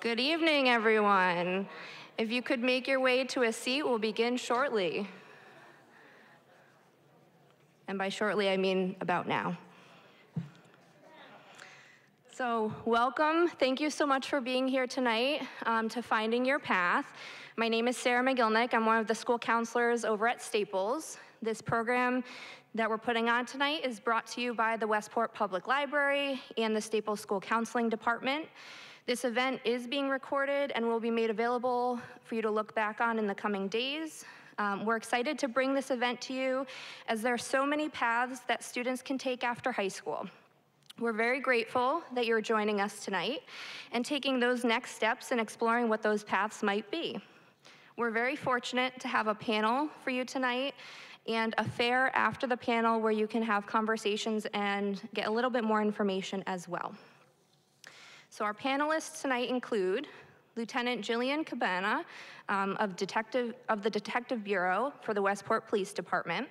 Good evening, everyone. If you could make your way to a seat, we'll begin shortly. And by shortly, I mean about now. So welcome. Thank you so much for being here tonight to Finding Your Path. My name is Sarah McGillnick. I'm one of the school counselors over at Staples. This program that we're putting on tonight is brought to you by the Westport Public Library and the Staples School Counseling Department. This event is being recorded and will be made available for you to look back on in the coming days. We're excited to bring this event to you as there are so many paths that students can take after high school. We're very grateful that you're joining us tonight and taking those next steps and exploring what those paths might be. We're very fortunate to have a panel for you tonight and a fair after the panel where you can have conversations and get a little bit more information as well. So our panelists tonight include Lieutenant Jillian Cabana of the Detective Bureau for the Westport Police Department,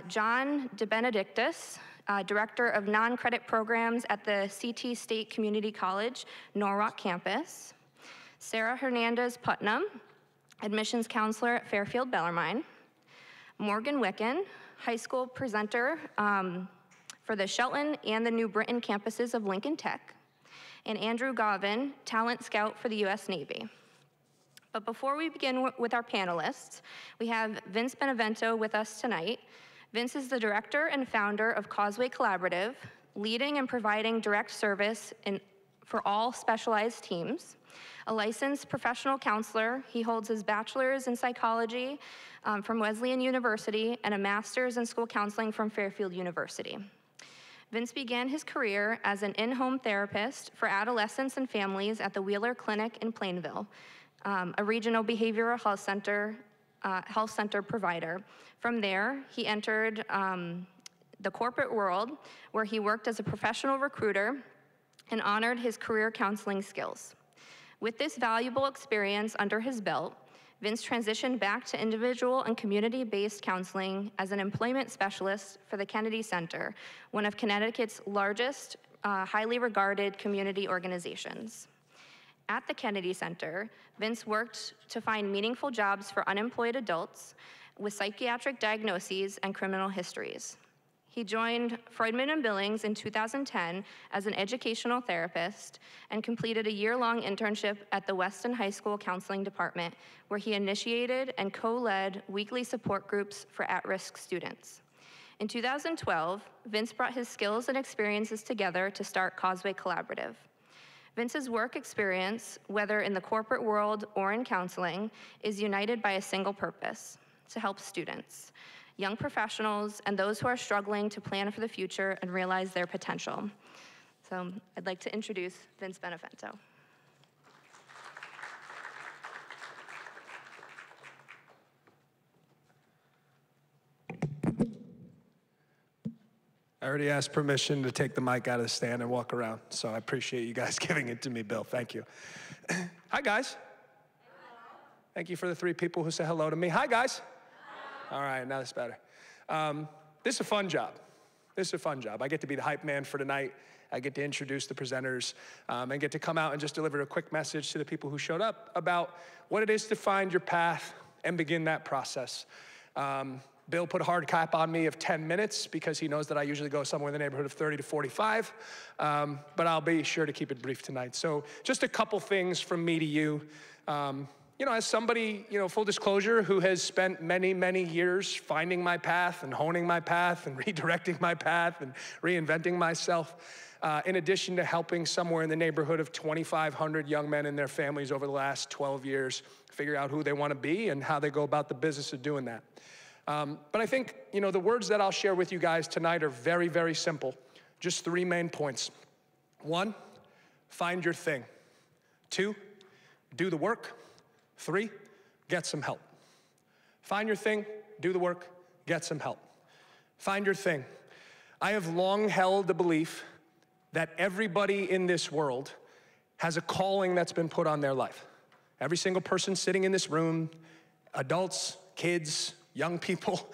John DeBenedictis, Director of Non-Credit Programs at the CT State Community College, Norwalk campus, Sarah Hernandez Putnam, Admissions Counselor at Fairfield Bellarmine, Morgan Wicken, High School Presenter for the Shelton and the New Britain campuses of Lincoln Tech, and Andrew Govin, Talent Scout for the U.S. Navy. But before we begin with our panelists, we have Vince Benevento with us tonight. Vince is the director and founder of Causeway Collaborative, leading and providing direct service for all specialized teams. A licensed professional counselor, he holds his bachelor's in psychology from Wesleyan University and a master's in school counseling from Fairfield University. Vince began his career as an in-home therapist for adolescents and families at the Wheeler Clinic in Plainville, a regional behavioral health center provider. From there, he entered the corporate world, where he worked as a professional recruiter and honored his career counseling skills. With this valuable experience under his belt, Vince transitioned back to individual and community-based counseling as an employment specialist for the Kennedy Center, one of Connecticut's largest, highly regarded community organizations. At the Kennedy Center, Vince worked to find meaningful jobs for unemployed adults with psychiatric diagnoses and criminal histories. He joined Freudman and Billings in 2010 as an educational therapist and completed a year-long internship at the Weston High School Counseling Department, where he initiated and co-led weekly support groups for at-risk students. In 2012, Vince brought his skills and experiences together to start Causeway Collaborative. Vince's work experience, whether in the corporate world or in counseling, is united by a single purpose: to help students, young professionals, and those who are struggling to plan for the future and realize their potential. So I'd like to introduce Vince Benevento. I already asked permission to take the mic out of the stand and walk around, so I appreciate you guys giving it to me, Bill. Thank you. Hi, guys. Thank you for the 3 people who say hello to me. Hi, guys. All right, now that's better. This is a fun job. I get to be the hype man for tonight. I get to introduce the presenters and get to come out and just deliver a quick message to the people who showed up about what it is to find your path and begin that process. Bill put a hard cap on me of 10 minutes because he knows that I usually go somewhere in the neighborhood of 30 to 45, but I'll be sure to keep it brief tonight. So just a couple things from me to you. As somebody, full disclosure, who has spent many, many years finding my path and honing my path and redirecting my path and reinventing myself, in addition to helping somewhere in the neighborhood of 2,500 young men and their families over the last 12 years figure out who they want to be and how they go about the business of doing that. But I think, the words that I'll share with you guys tonight are very, very simple. Just 3 main points. 1, find your thing. 2, do the work. 3, get some help. Find your thing, do the work, get some help. Find your thing. I have long held the belief that everybody in this world has a calling that's been put on their life. Every single person sitting in this room, adults, kids, young people,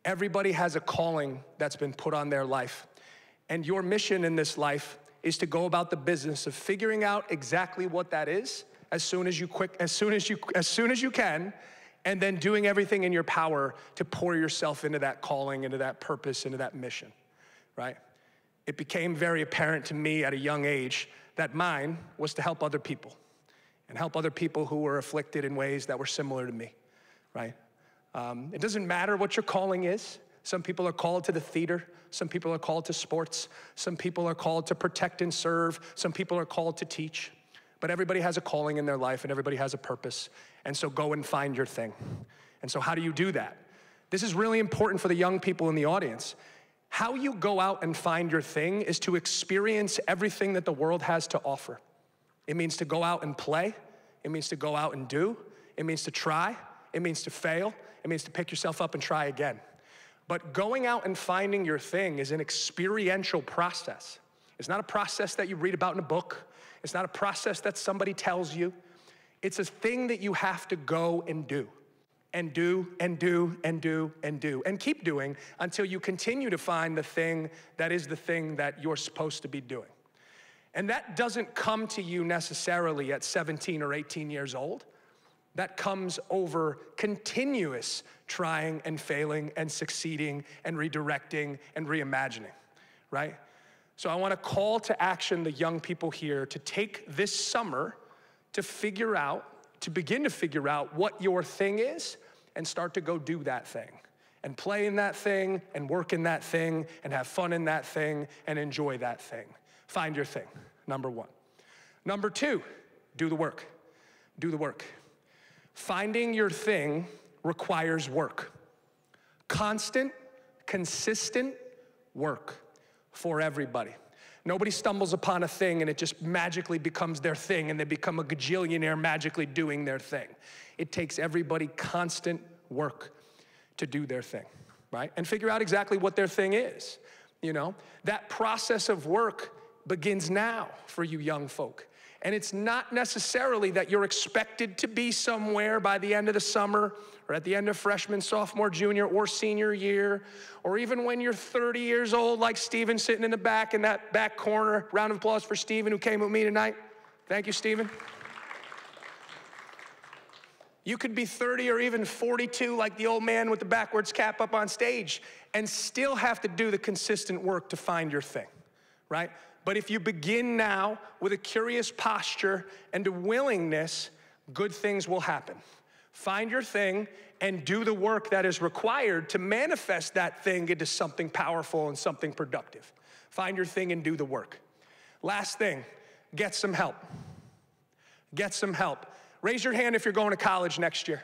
everybody has a calling that's been put on their life. And your mission in this life is to go about the business of figuring out exactly what that is as soon as you can, and then doing everything in your power to pour yourself into that calling, into that purpose, into that mission, right? It became very apparent to me at a young age that mine was to help other people and help other people who were afflicted in ways that were similar to me, right? It doesn't matter what your calling is. Some people are called to the theater. Some people are called to sports. Some people are called to protect and serve. Some people are called to teach. But everybody has a calling in their life and everybody has a purpose. And so go and find your thing. And so how do you do that? This is really important for the young people in the audience. How you go out and find your thing is to experience everything that the world has to offer. It means to go out and play. It means to go out and do. It means to try. It means to fail. It means to pick yourself up and try again. But going out and finding your thing is an experiential process. It's not a process that you read about in a book. It's not a process that somebody tells you. It's a thing that you have to go and do. And do, and do, and do, and do. And keep doing until you continue to find the thing that is the thing that you're supposed to be doing. And that doesn't come to you necessarily at 17 or 18 years old. That comes over continuous trying and failing and succeeding and redirecting and reimagining, right? So I want to call to action the young people here to take this summer to begin to figure out what your thing is and start to go do that thing and play in that thing and work in that thing and have fun in that thing and enjoy that thing. Find your thing, number one. Number two, do the work. Do the work. Finding your thing requires work. Constant, consistent work for everybody. Nobody stumbles upon a thing and it just magically becomes their thing and they become a gajillionaire magically doing their thing. It takes everybody constant work to do their thing, right? And figure out exactly what their thing is, you know? That process of work begins now for you young folk. And it's not necessarily that you're expected to be somewhere by the end of the summer or at the end of freshman, sophomore, junior, or senior year, or even when you're 30 years old like Stephen sitting in the back in that back corner. Round of applause for Stephen who came with me tonight. Thank you, Stephen. You could be 30 or even 42 like the old man with the backwards cap up on stage and still have to do the consistent work to find your thing, right? But if you begin now with a curious posture and a willingness, good things will happen. Find your thing and do the work that is required to manifest that thing into something powerful and something productive. Find your thing and do the work. Last thing, get some help. Get some help. Raise your hand if you're going to college next year.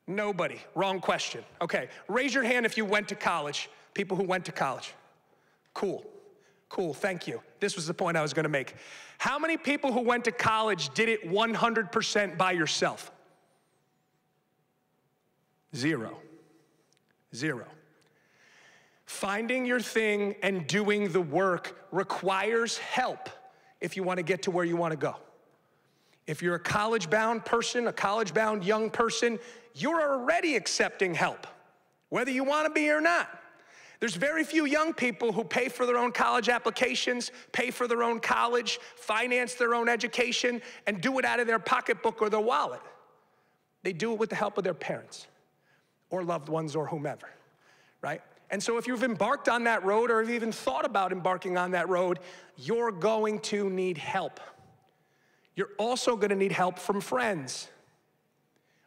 Nobody. Wrong question. Okay, raise your hand if you went to college. People who went to college. Cool. Cool, thank you. This was the point I was gonna make. How many people who went to college did it 100% by yourself? Zero. Zero. Finding your thing and doing the work requires help if you wanna get to where you wanna go. If you're a college-bound person, a college-bound young person, you're already accepting help, whether you wanna be or not. There's very few young people who pay for their own college applications, pay for their own college, finance their own education, and do it out of their pocketbook or their wallet. They do it with the help of their parents or loved ones or whomever, right? And so if you've embarked on that road or have even thought about embarking on that road, you're going to need help. You're also gonna need help from friends.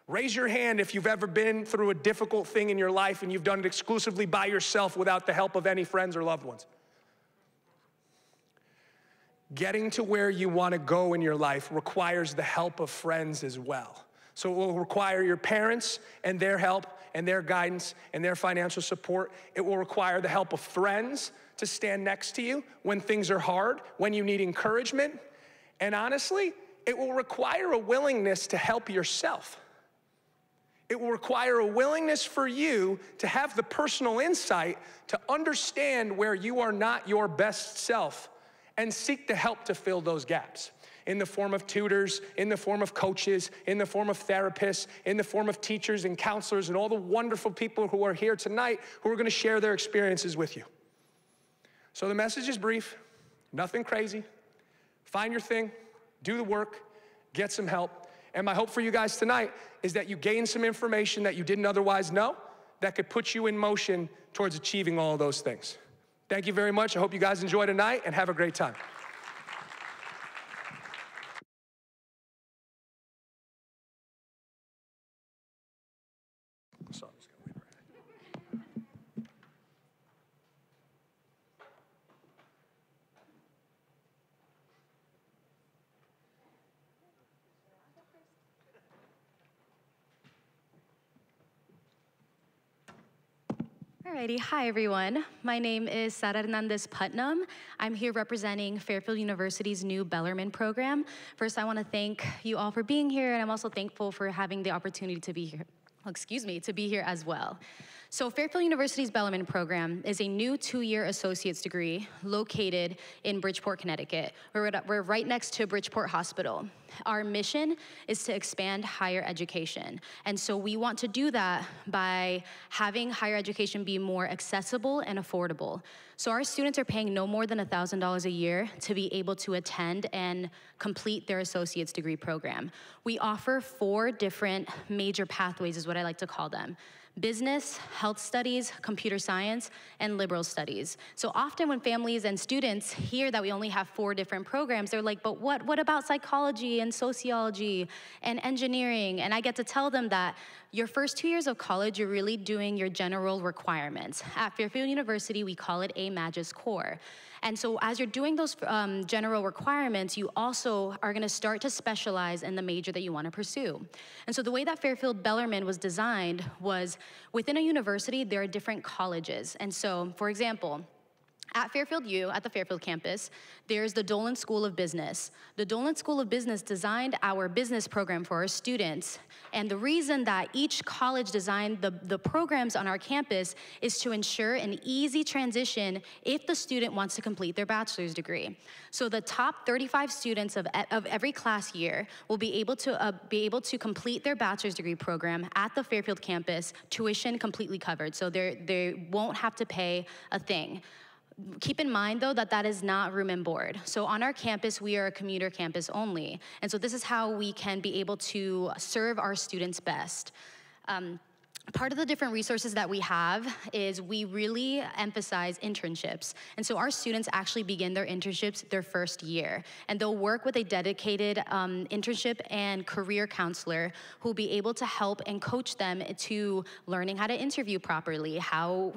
Raise your hand if you've ever been through a difficult thing in your life and you've done it exclusively by yourself without the help of any friends or loved ones. Getting to where you want to go in your life requires the help of friends as well. So it will require your parents and their help and their guidance and their financial support. It will require the help of friends to stand next to you when things are hard, when you need encouragement. And honestly, it will require a willingness to help yourself. It will require a willingness for you to have the personal insight to understand where you are not your best self and seek the help to fill those gaps in the form of tutors, in the form of coaches, in the form of therapists, in the form of teachers and counselors and all the wonderful people who are here tonight who are going to share their experiences with you. So the message is brief. Nothing crazy. Find your thing, do the work, get some help. And my hope for you guys tonight is that you gain some information that you didn't otherwise know that could put you in motion towards achieving all of those things. Thank you very much. I hope you guys enjoy tonight and have a great time. Alrighty, hi everyone. My name is Sara Hernandez Putnam. I'm here representing Fairfield University's new Bellarmine program. First, I want to thank you all for being here, and I'm also thankful for having the opportunity to be here. To be here as well. So Fairfield University's Bellarmine program is a new 2-year associate's degree located in Bridgeport, Connecticut. We're right next to Bridgeport Hospital. Our mission is to expand higher education. And so we want to do that by having higher education be more accessible and affordable. So our students are paying no more than $1,000 a year to be able to attend and complete their associate's degree program. We offer 4 different major pathways, is what I like to call them: business, health studies, computer science, and liberal studies. So often when families and students hear that we only have 4 different programs, they're like, but what about psychology and sociology and engineering? And I get to tell them that your first 2 years of college, you're really doing your general requirements. At Fairfield University, we call it a Magis Core. And so as you're doing those general requirements, you also are gonna start to specialize in the major that you wanna pursue. And so the way that Fairfield Bellarmine was designed was within a university, there are different colleges. And so, for example, at Fairfield U, at the Fairfield campus, there's the Dolan School of Business. The Dolan School of Business designed our business program for our students. And the reason that each college designed the programs on our campus is to ensure an easy transition if the student wants to complete their bachelor's degree. So the top 35 students of every class year will be able to complete their bachelor's degree program at the Fairfield campus, tuition completely covered. So they won't have to pay a thing. Keep in mind, though, that that is not room and board. So on our campus, we are a commuter campus only. And so this is how we can be able to serve our students best. Part of the different resources that we have is we really emphasize internships. And so our students actually begin their internships their first year. And they'll work with a dedicated internship and career counselor who will be able to help and coach them to learning how to interview properly, how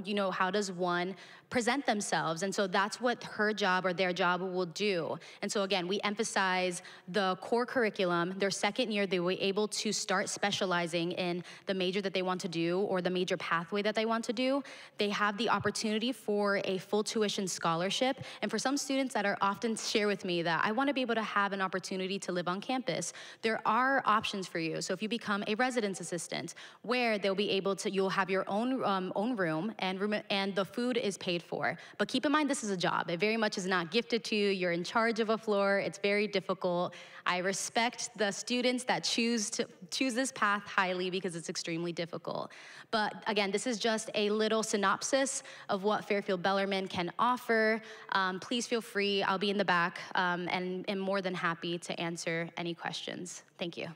does one present themselves. And so that's what her job or their job will do. And so again, we emphasize the core curriculum. Their second year, they were able to start specializing in the major that they want to do or the major pathway that they want to do. They have the opportunity for a full tuition scholarship. And for some students that are often share with me that I want to be able to have an opportunity to live on campus, there are options for you. So if you become a residence assistant, where they'll be able to, you'll have your own room, and the food is paid for. But keep in mind, this is a job. It very much is not gifted to you. You're in charge of a floor. It's very difficult. I respect the students that choose this path highly because it's extremely difficult. But again, this is just a little synopsis of what Fairfield Bellarmine can offer. Please feel free. I'll be in the back and am more than happy to answer any questions. Thank you.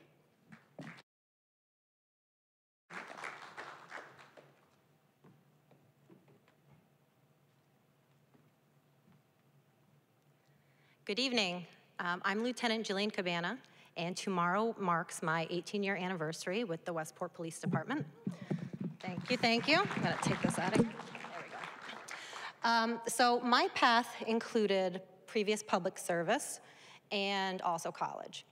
Good evening. I'm Lieutenant Jillian Cabana, and tomorrow marks my 18-year anniversary with the Westport Police Department. Thank you, thank you. I'm gonna take this out of here. There we go. So my path included previous public service and also college.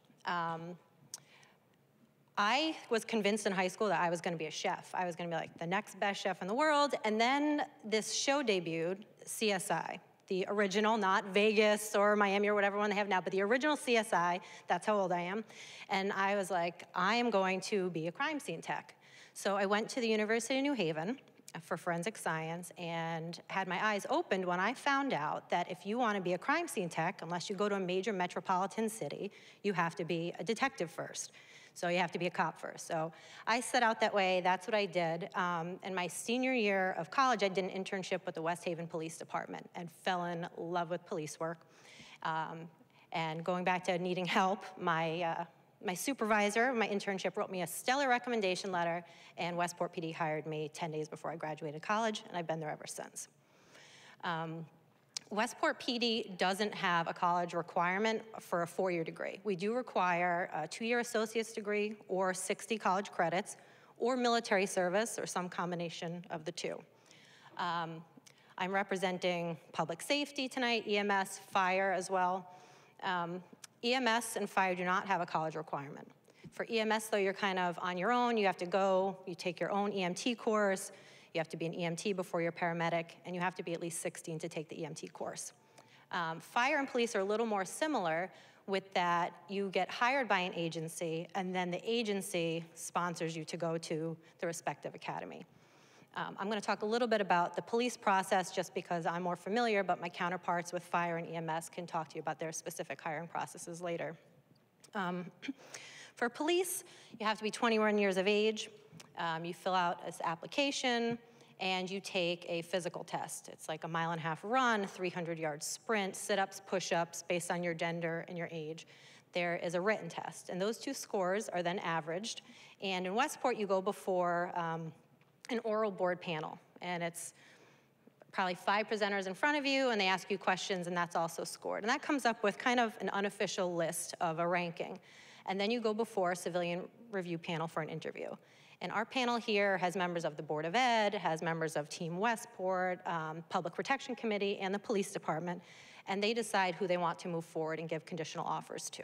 I was convinced in high school that I was gonna be a chef. I was gonna be like the next best chef in the world, and then this show debuted, CSI. The original, not Vegas or Miami or whatever one they have now, but the original CSI, that's how old I am. And I was like, I am going to be a crime scene tech. So I went to the University of New Haven for forensic science and had my eyes opened when I found out that if you want to be a crime scene tech, unless you go to a major metropolitan city, you have to be a detective first. So you have to be a cop first. So I set out that way, that's what I did. In my senior year of college, I did an internship with the West Haven Police Department and fell in love with police work. And going back to needing help, my supervisor, my internship, wrote me a stellar recommendation letter, and Westport PD hired me 10 days before I graduated college, and I've been there ever since. Westport PD doesn't have a college requirement for a 4-year degree. We do require a 2-year associate's degree or 60 college credits or military service or some combination of the two. I'm representing public safety tonight, EMS, fire as well. EMS and fire do not have a college requirement. For EMS, though, you're kind of on your own. You have to go, you take your own EMT course, you have to be an EMT before you're a paramedic, and you have to be at least 16 to take the EMT course. Fire and police are a little more similar with that you get hired by an agency, and then the agency sponsors you to go to the respective academy. I'm going to talk a little bit about the police process just because I'm more familiar, but my counterparts with fire and EMS can talk to you about their specific hiring processes later. For police, you have to be 21 years of age. You fill out this application, and you take a physical test. It's like a 1.5-mile run, 300-yard sprint, sit-ups, push-ups, based on your gender and your age. There is a written test, and those two scores are then averaged. And in Westport, you go before an oral board panel, and it's probably 5 presenters in front of you, and they ask you questions, and that's also scored. And that comes up with kind of an unofficial list of a ranking. And then you go before a civilian review panel for an interview. And our panel here has members of the Board of Ed, has members of Team Westport, Public Protection Committee, and the Police Department, and they decide who they want to move forward and give conditional offers to.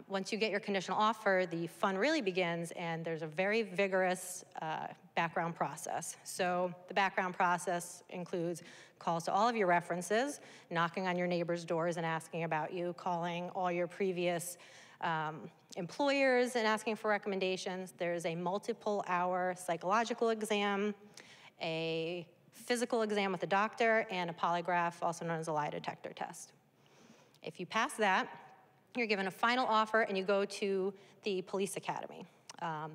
Once you get your conditional offer, the fun really begins, and there's a very vigorous background process. So the background process includes calls to all of your references, knocking on your neighbors' doors and asking about you, calling all your previous employers and asking for recommendations. There's a multiple-hour psychological exam, a physical exam with a doctor, and a polygraph, also known as a lie detector test. If you pass that, you're given a final offer, and you go to the police academy.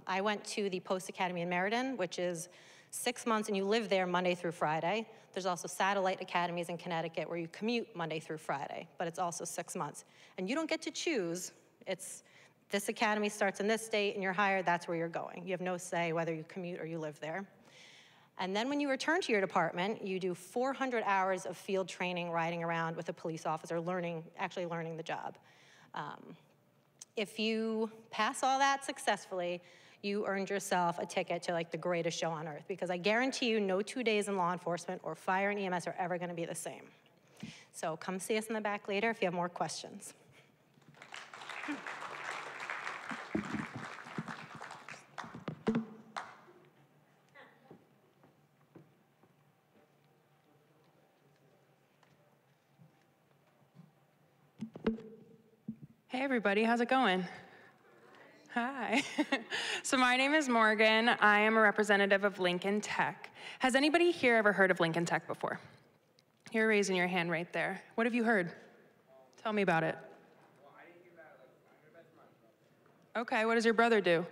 I went to the Post Academy in Meriden, which is 6 months, and you live there Monday through Friday. There's also satellite academies in Connecticut where you commute Monday through Friday, but it's also 6 months. And you don't get to choose. It's this academy starts in this state, and you're hired, that's where you're going. You have no say whether you commute or you live there. And then when you return to your department, you do 400 hours of field training riding around with a police officer, actually learning the job. If you pass all that successfully, you earned yourself a ticket to like the greatest show on earth, because I guarantee you no 2 days in law enforcement or fire and EMS are ever gonna be the same. So come see us in the back later if you have more questions. Hey everybody, how's it going? Hi. So my name is Morgan. I am a representative of Lincoln Tech. Has anybody here ever heard of Lincoln Tech before? You're raising your hand right there. What have you heard? Tell me about it. Well, I didn't hear about it. Like, I'm your best friend. Okay, what does your brother do?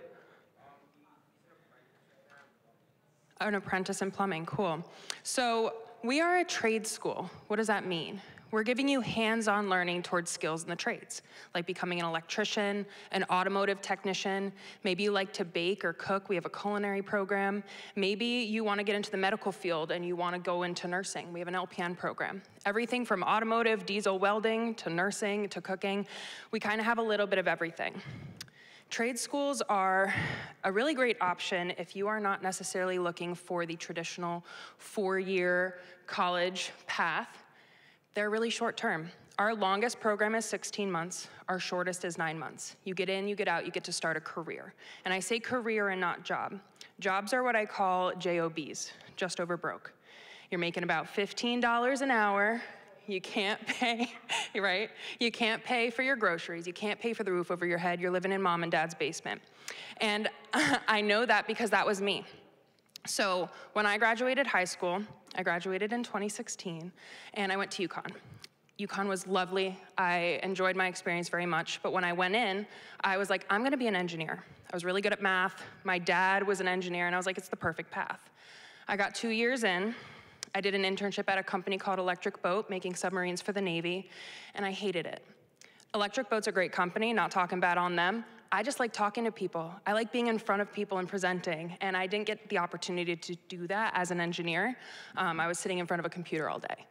An apprentice in plumbing, cool. So we are a trade school. What does that mean? We're giving you hands-on learning towards skills in the trades, like becoming an electrician, an automotive technician. Maybe you like to bake or cook. We have a culinary program. Maybe you want to get into the medical field and you want to go into nursing. We have an LPN program. Everything from automotive, diesel welding, to nursing, to cooking. We kind of have a little bit of everything. Trade schools are a really great option if you are not necessarily looking for the traditional 4-year college path. They're really short term. Our longest program is 16 months. Our shortest is 9 months. You get in, you get out, you get to start a career. And I say career and not job. Jobs are what I call JOBs, just over broke. You're making about $15 an hour. You can't pay, right? You can't pay for your groceries. You can't pay for the roof over your head. You're living in mom and dad's basement. And I know that because that was me. So when I graduated high school, I graduated in 2016, and I went to UConn. UConn was lovely. I enjoyed my experience very much, but when I went in, I was like, I'm gonna be an engineer. I was really good at math. My dad was an engineer, and I was like, it's the perfect path. I got 2 years in, I did an internship at a company called Electric Boat, making submarines for the Navy, and I hated it. Electric Boat's a great company, not talking bad on them. I just like talking to people. I like being in front of people and presenting, and I didn't get the opportunity to do that as an engineer. I was sitting in front of a computer all day.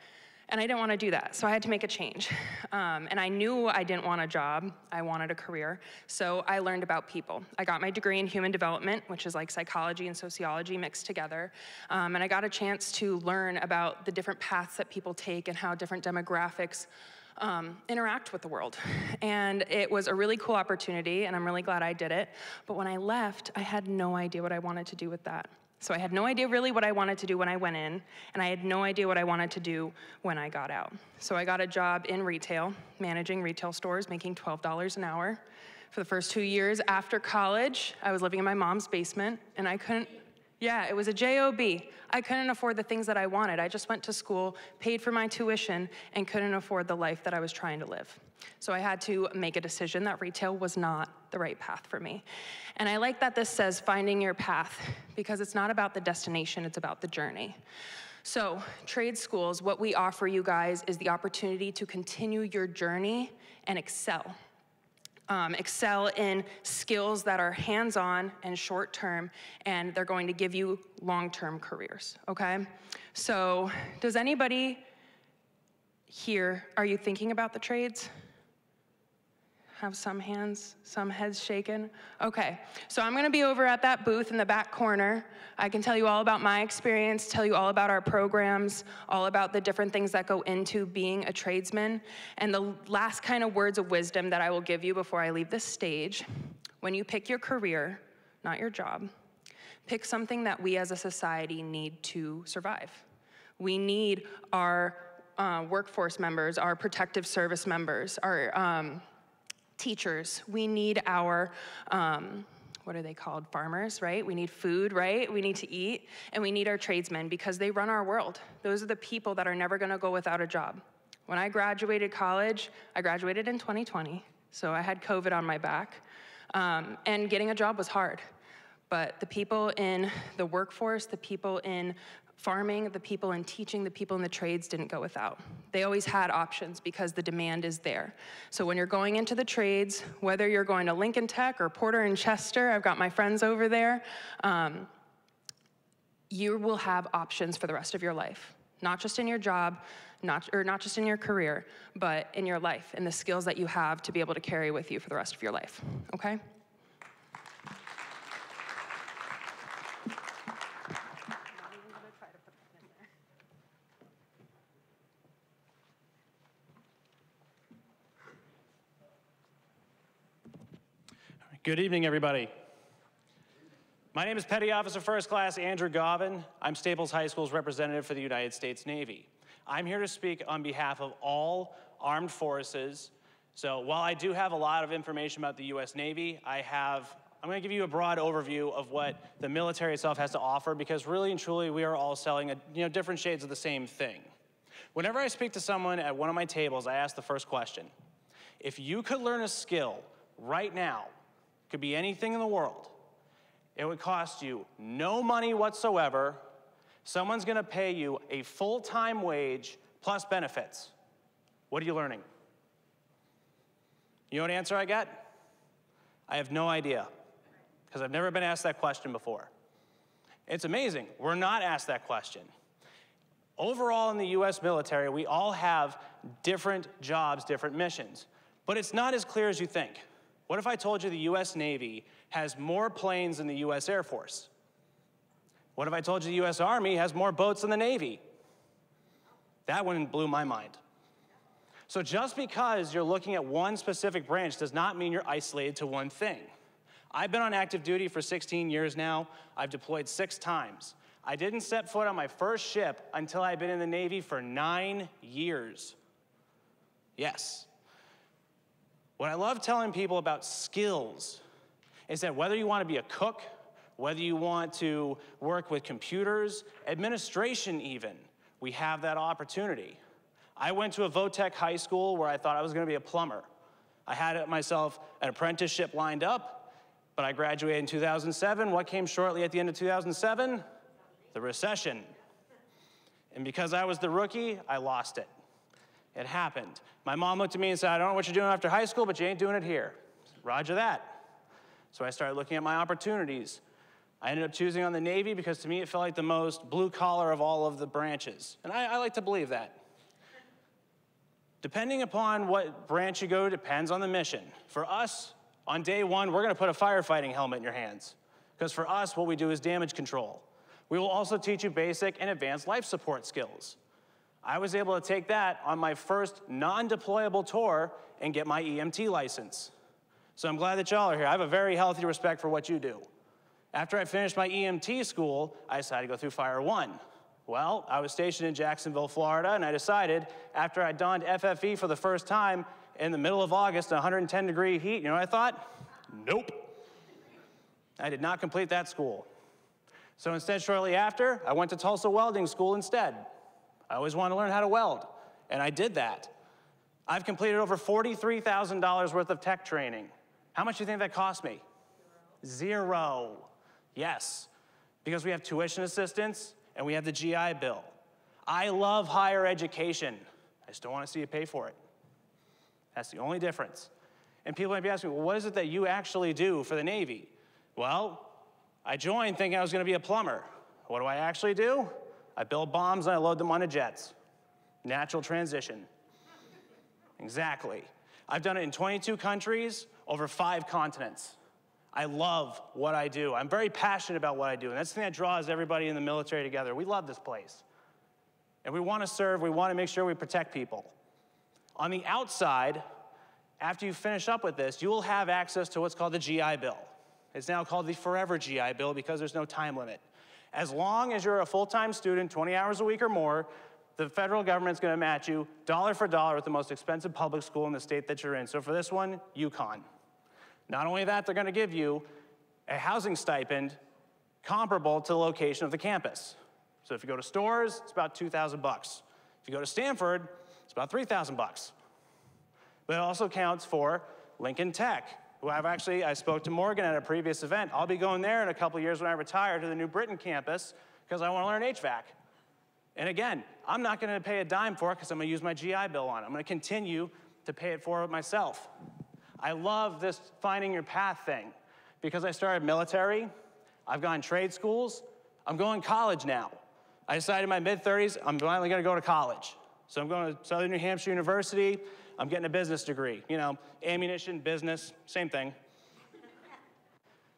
And I didn't want to do that, so I had to make a change. And I knew I didn't want a job, I wanted a career, so I learned about people. I got my degree in human development, which is like psychology and sociology mixed together, and I got a chance to learn about the different paths that people take and how different demographics interact with the world. And it was a really cool opportunity, and I'm really glad I did it, but when I left, I had no idea what I wanted to do with that. So I had no idea really what I wanted to do when I went in, and I had no idea what I wanted to do when I got out. So I got a job in retail, managing retail stores, making $12 an hour. For the first 2 years after college, I was living in my mom's basement, and I couldn't, yeah, it was a job. I couldn't afford the things that I wanted. I just went to school, paid for my tuition, and couldn't afford the life that I was trying to live. So I had to make a decision that retail was not the right path for me. And I like that this says finding your path, because it's not about the destination, it's about the journey. So trade schools, what we offer you guys is the opportunity to continue your journey and excel. Excel in skills that are hands-on and short-term, and they're going to give you long-term careers, okay? So does anybody here, are you thinking about the trades? Have some hands, some heads shaken? Okay, so I'm gonna be over at that booth in the back corner. I can tell you all about my experience, tell you all about our programs, all about the different things that go into being a tradesman. And the last kind of words of wisdom that I will give you before I leave this stage, when you pick your career, not your job, pick something that we as a society need to survive. We need our workforce members, our protective service members, our teachers. We need our, what are they called, farmers, right? We need food, right? We need to eat, and we need our tradesmen because they run our world. Those are the people that are never gonna go without a job. When I graduated college, I graduated in 2020, so I had COVID on my back, and getting a job was hard. But the people in the workforce, the people in farming, the people in teaching, the people in the trades didn't go without. They always had options because the demand is there. So when you're going into the trades, whether you're going to Lincoln Tech or Porter and Chester, I've got my friends over there, you will have options for the rest of your life. Not just in your job, not just in your career, but in your life and the skills that you have to be able to carry with you for the rest of your life, okay? Good evening, everybody. My name is Petty Officer First Class Andrew Govin. I'm Staples High School's representative for the United States Navy. I'm here to speak on behalf of all armed forces. So while I do have a lot of information about the U.S. Navy, I'm going to give you a broad overview of what the military itself has to offer, because really and truly we are all selling different shades of the same thing. Whenever I speak to someone at one of my tables, I ask the first question. If you could learn a skill right now, could be anything in the world, it would cost you no money whatsoever. Someone's gonna pay you a full-time wage plus benefits. What are you learning? You know what answer I get? I have no idea, because I've never been asked that question before. It's amazing, we're not asked that question. Overall in the US military, we all have different jobs, different missions, but it's not as clear as you think. What if I told you the US Navy has more planes than the US Air Force? What if I told you the US Army has more boats than the Navy? That one blew my mind. So just because you're looking at one specific branch does not mean you're isolated to one thing. I've been on active duty for 16 years now. I've deployed 6 times. I didn't set foot on my first ship until I'd been in the Navy for 9 years. Yes. What I love telling people about skills is that whether you want to be a cook, whether you want to work with computers, administration even, we have that opportunity. I went to a Votech high school where I thought I was going to be a plumber. I had myself an apprenticeship lined up, but I graduated in 2007. What came shortly at the end of 2007? The recession. And because I was the rookie, I lost it. It happened. My mom looked at me and said, I don't know what you're doing after high school, but you ain't doing it here. Roger that. So I started looking at my opportunities. I ended up choosing on the Navy because to me it felt like the most blue collar of all of the branches. And I like to believe that. Depending upon what branch you go to depends on the mission. For us, on day one, we're gonna put a firefighting helmet in your hands. Because for us, what we do is damage control. We will also teach you basic and advanced life support skills. I was able to take that on my first non-deployable tour and get my EMT license. So I'm glad that y'all are here. I have a very healthy respect for what you do. After I finished my EMT school, I decided to go through Fire One. Well, I was stationed in Jacksonville, Florida, and I decided after I donned FFE for the first time in the middle of August, 110-degree heat, you know what I thought? Nope. I did not complete that school. So instead, shortly after, I went to Tulsa Welding School instead. I always wanted to learn how to weld, and I did that. I've completed over $43,000 worth of tech training. How much do you think that cost me? Zero. Yes, because we have tuition assistance and we have the GI Bill. I love higher education. I just don't want to see you pay for it. That's the only difference. And people might be asking me, well, what is it that you actually do for the Navy? Well, I joined thinking I was going to be a plumber. What do I actually do? I build bombs and I load them onto jets. Natural transition. Exactly. I've done it in 22 countries, over 5 continents. I love what I do. I'm very passionate about what I do, and that's the thing that draws everybody in the military together. We love this place. And we want to serve, we want to make sure we protect people. On the outside, after you finish up with this, you will have access to what's called the GI Bill. It's now called the Forever GI Bill because there's no time limit. As long as you're a full-time student, 20 hours a week or more, the federal government's going to match you dollar for dollar with the most expensive public school in the state that you're in. So for this one, UConn. Not only that, they're going to give you a housing stipend comparable to the location of the campus. So if you go to Storrs, it's about $2,000 bucks. If you go to Stanford, it's about $3,000 bucks. But it also counts for Lincoln Tech, who I spoke to Morgan at a previous event. I'll be going there in a couple of years when I retire to the New Britain campus because I want to learn HVAC. And again, I'm not going to pay a dime for it because I'm going to use my GI Bill on it. I'm going to continue to pay it for it myself. I love this finding your path thing because I started military, I've gone trade schools, I'm going to college now. I decided in my mid-30s, I'm finally going to go to college. So I'm going to Southern New Hampshire University, I'm getting a business degree. You know, ammunition, business, same thing.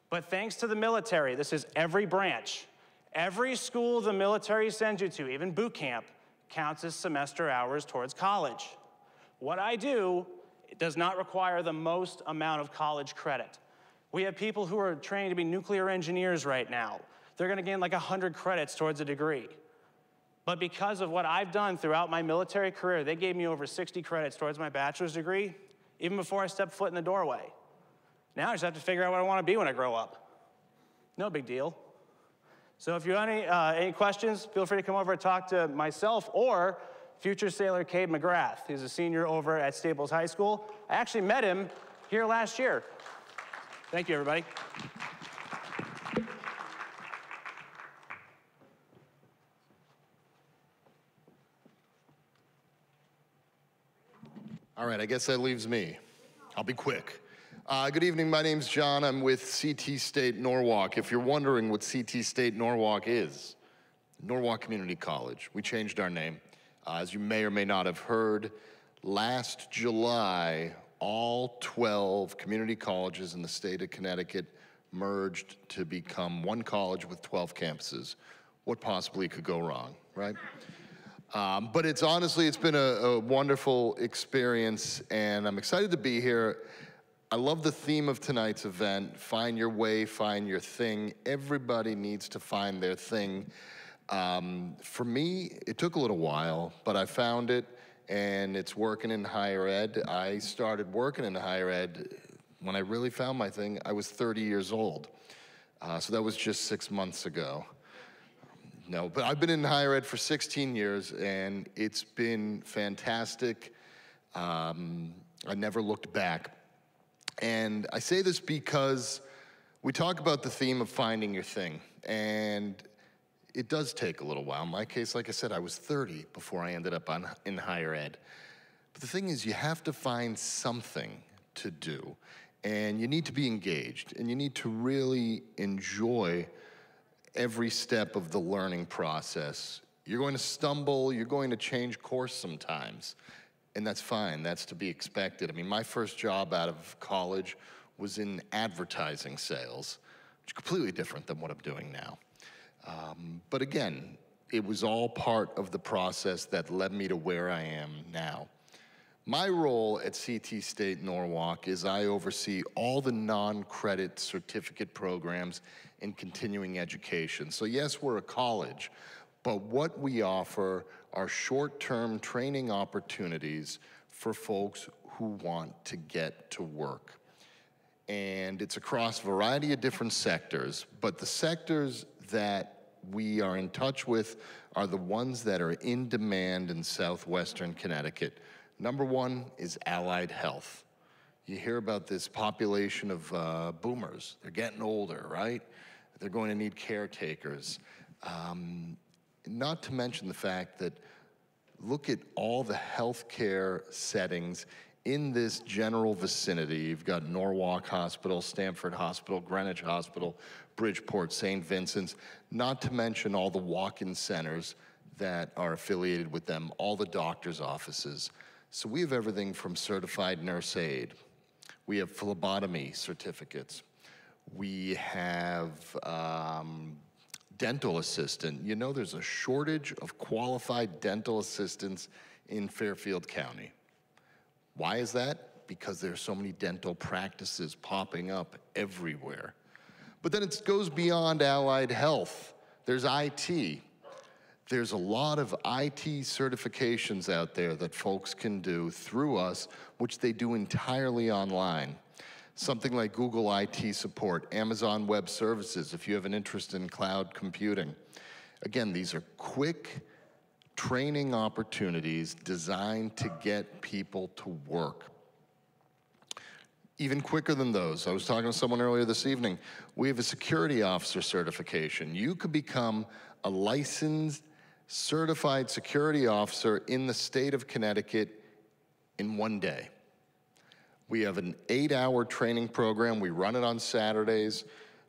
But thanks to the military, this is every branch. Every school the military sends you to, even boot camp, counts as semester hours towards college. What I do, it does not require the most amount of college credit. We have people who are trained to be nuclear engineers right now. They're going to gain like 100 credits towards a degree. But because of what I've done throughout my military career, they gave me over 60 credits towards my bachelor's degree, even before I stepped foot in the doorway. Now I just have to figure out what I want to be when I grow up. No big deal. So if you have any questions, feel free to come over and talk to myself or future sailor Cade McGrath. He's a senior over at Staples High School. I actually met him here last year. Thank you, everybody. All right, I guess that leaves me. I'll be quick. Good evening, my name's John. I'm with CT State Norwalk. If you're wondering what CT State Norwalk is, Norwalk Community College. We changed our name. As you may or may not have heard, last July, all 12 community colleges in the state of Connecticut merged to become one college with 12 campuses. What possibly could go wrong, right? But it's been a wonderful experience, and I'm excited to be here. I love the theme of tonight's event, find your way, find your thing. Everybody needs to find their thing. For me, it took a little while, but I found it, and it's working in higher ed. I started working in higher ed when I really found my thing. I was 30 years old, so that was just 6 months ago. No, but I've been in higher ed for 16 years, and it's been fantastic. I never looked back. And I say this because we talk about the theme of finding your thing. And it does take a little while. In my case, like I said, I was 30 before I ended up in higher ed. But the thing is, you have to find something to do, and you need to be engaged, and you need to really enjoy every step of the learning process. You're going to stumble, you're going to change course sometimes, and that's fine, that's to be expected. I mean, my first job out of college was in advertising sales, which is completely different than what I'm doing now. But again, it was all part of the process that led me to where I am now. My role at CT State Norwalk is I oversee all the non-credit certificate programs in continuing education. So yes, we're a college, but what we offer are short-term training opportunities for folks who want to get to work. And it's across a variety of different sectors, but the sectors that we are in touch with are the ones that are in demand in southwestern Connecticut. Number one is allied health. You hear about this population of boomers. They're getting older, right? They're going to need caretakers. Not to mention the fact that look at all the healthcare settings in this general vicinity. You've got Norwalk Hospital, Stamford Hospital, Greenwich Hospital, Bridgeport, St. Vincent's, not to mention all the walk-in centers that are affiliated with them, all the doctor's offices. So we have everything from certified nurse aide. We have phlebotomy certificates. We have dental assistant. You know, there's a shortage of qualified dental assistants in Fairfield County. Why is that? Because there's so many dental practices popping up everywhere. But then it goes beyond allied health. There's IT. There's a lot of IT certifications out there that folks can do through us, which they do entirely online. Something like Google IT support, Amazon Web Services, if you have an interest in cloud computing. Again, these are quick training opportunities designed to get people to work. Even quicker than those, I was talking to someone earlier this evening, we have a security officer certification. You could become a licensed, certified security officer in the state of Connecticut in one day. We have an 8-hour training program. We run it on Saturdays.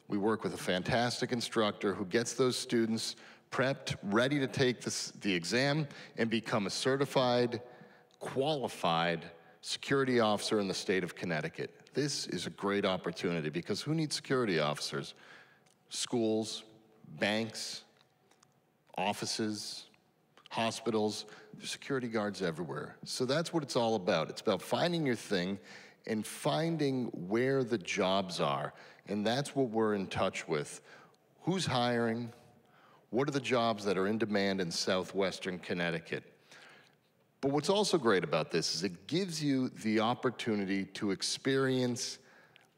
We work with a fantastic instructor who gets those students prepped, ready to take the exam and become a certified, qualified security officer in the state of Connecticut. This is a great opportunity because who needs security officers? Schools, banks, offices, hospitals, there's security guards everywhere. So that's what it's all about. It's about finding your thing and finding where the jobs are. And that's what we're in touch with. Who's hiring? What are the jobs that are in demand in southwestern Connecticut? But what's also great about this is it gives you the opportunity to experience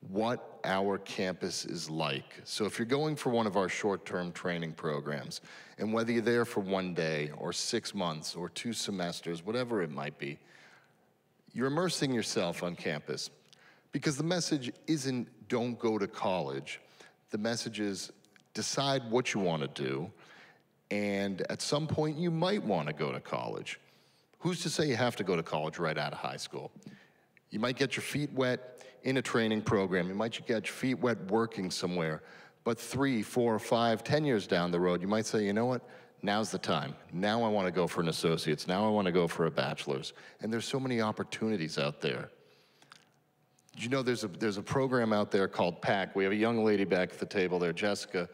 what our campus is like. So if you're going for one of our short-term training programs, and whether you're there for one day or 6 months or 2 semesters, whatever it might be, you're immersing yourself on campus. Because the message isn't don't go to college. The message is decide what you want to do, and at some point you might want to go to college. Who's to say you have to go to college right out of high school? You might get your feet wet in a training program. You might get your feet wet working somewhere. But 3, 4, 5, 10 years down the road, you might say, you know what? Now's the time. Now I want to go for an associate's. Now I want to go for a bachelor's. And there's so many opportunities out there. You know, there's a program out there called PAC. We have a young lady back at the table there, Jessica,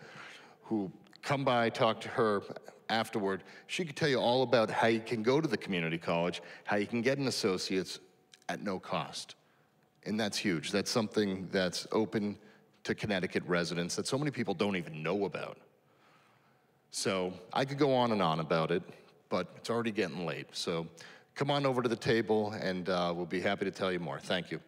who come by, talk to her afterward. She could tell you all about how you can go to the community college, how you can get an associate's at no cost. And that's huge. That's something that's open to Connecticut residents that so many people don't even know about. So I could go on and on about it, but it's already getting late. So come on over to the table and we'll be happy to tell you more. Thank you.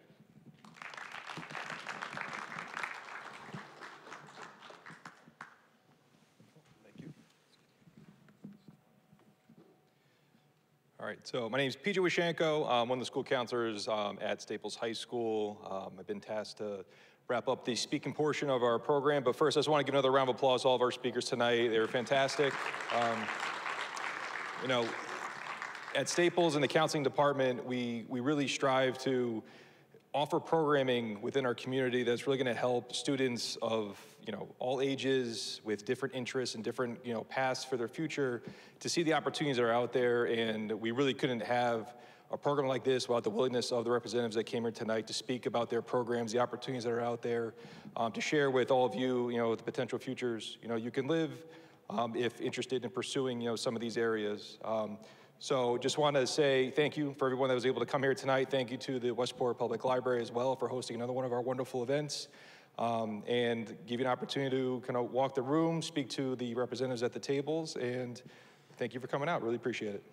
All right, so my name is PJ Wishenko. I'm one of the school counselors at Staples High School. I've been tasked to wrap up the speaking portion of our program. But first, I just want to give another round of applause to all of our speakers tonight. They were fantastic. You know, at Staples in the counseling department, we really strive to offer programming within our community that's really going to help students of all ages with different interests and different paths for their future to see the opportunities that are out there. And we really couldn't have a program like this without the willingness of the representatives that came here tonight to speak about their programs, the opportunities that are out there, to share with all of you, the potential futures you can live if interested in pursuing some of these areas. So just want to say thank you for everyone that was able to come here tonight. Thank you to the Westport Public Library as well for hosting another one of our wonderful events, and give you an opportunity to kind of walk the room, speak to the representatives at the tables, and thank you for coming out. Really appreciate it.